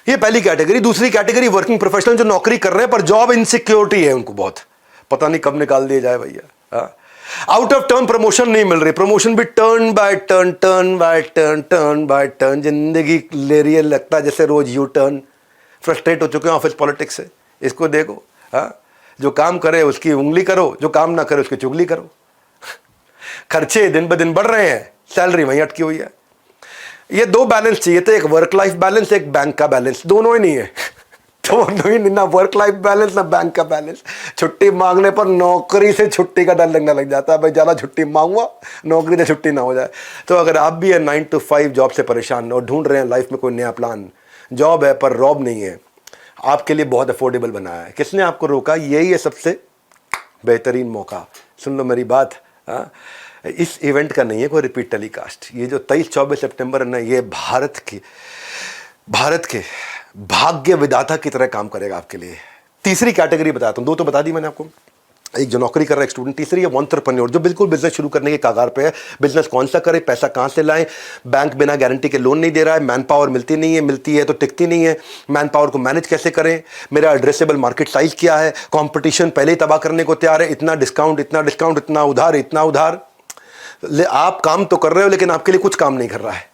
ये पहली कैटेगरी। दूसरी कैटेगरी वर्किंग प्रोफेशनल जो नौकरी कर रहे हैं पर जॉब इनसिक्योरिटी है उनको, बहुत पता नहीं कब निकाल दिया जाए भैया। आउट ऑफ टर्न प्रमोशन नहीं मिल रही, प्रमोशन भी turn by turn, turn by turn, turn by turn, जिंदगी ले रही है, लगता है जैसे रोज यू टर्न। फ्रस्ट्रेट हो चुके हैं ऑफिस पॉलिटिक्स से। इसको देखो, जो काम करे उसकी उंगली करो, जो काम ना करे उसकी चुगली करो। खर्चे दिन ब दिन बढ़ रहे हैं, सैलरी वहीं अटकी हुई है। ये 2 बैलेंस चाहिए थे, एक वर्क लाइफ बैलेंस, एक बैंक का बैलेंस, दोनों ही नहीं है दोनों ही नहीं, ना वर्क लाइफ बैलेंस ना बैंक का बैलेंस। छुट्टी मांगने पर नौकरी से छुट्टी का डर लगने लग जाता है, भाई ज़्यादा छुट्टी मांगूंगा नौकरी से छुट्टी ना हो जाए। तो अगर आप भी है 9 to 5 जॉब से परेशान और ढूंढ रहे हैं लाइफ में कोई नया प्लान, जॉब है पर रॉब नहीं है, आपके लिए बहुत अफोर्डेबल बनाया है। किसने आपको रोका? यही है सबसे बेहतरीन मौका। सुन लो मेरी बात, इस इवेंट का नहीं है कोई रिपीट टेलीकास्ट। ये जो 23-24 सितंबर है ना, ये भारत के भाग्य विधाता की तरह काम करेगा आपके लिए। तीसरी कैटेगरी बताता हूँ, 2 तो बता दी मैंने आपको, एक जो नौकरी कर रहा है एक स्टूडेंट, तीसरी है एंटरप्रेन्योर जो बिल्कुल बिजनेस शुरू करने के कागार पे है। बिजनेस कौन सा करे, पैसा कहाँ से लाएं, बैंक बिना गारंटी के लोन नहीं दे रहा है, मैन पावर मिलती नहीं है, मिलती है तो टिकती नहीं है, मैन पावर को मैनेज कैसे करें, मेरा एड्रेसेबल मार्केट साइज क्या है, कंपटीशन पहले ही तबाह करने को तैयार है, इतना डिस्काउंट, इतना उधार, इतना उधार। आप काम तो कर रहे हो लेकिन आपके लिए कुछ काम नहीं कर रहा है।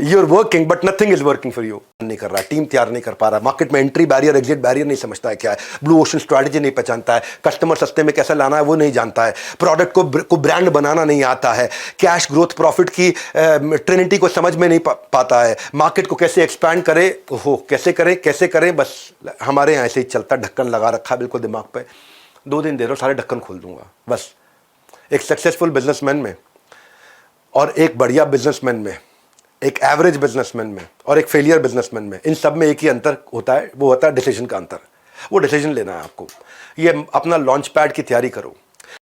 You are working but nothing is working for you. नहीं कर रहा है, टीम तैयार नहीं कर पा रहा, मार्केट में एंट्री बैरियर एग्जिट बैरियर नहीं समझता है क्या है, ब्लू ओशन स्ट्रैटेजी नहीं पहचानता है, कस्टमर सस्ते में कैसे लाना है वो नहीं जानता है, प्रोडक्ट को ब्रांड बनाना नहीं आता है, कैश ग्रोथ प्रॉफिट की ट्रिनिटी को समझ में नहीं पाता है, मार्केट को कैसे एक्सपैंड करे, कैसे करें। बस हमारे यहाँ ऐसे ही चलता, ढक्कन लगा रखा है बिल्कुल दिमाग पे। 2 दिन दे रहा हूँ, सारे ढक्कन खोल दूंगा बस। एक सक्सेसफुल बिजनेसमैन में और एक बढ़िया बिजनेसमैन में, एक एवरेज बिजनेसमैन में और एक फेलियर बिजनेसमैन में, इन सब में एक ही अंतर होता है, वो होता है डिसीजन का अंतर। वो डिसीजन लेना है आपको। ये अपना लॉन्च पैड की तैयारी करो।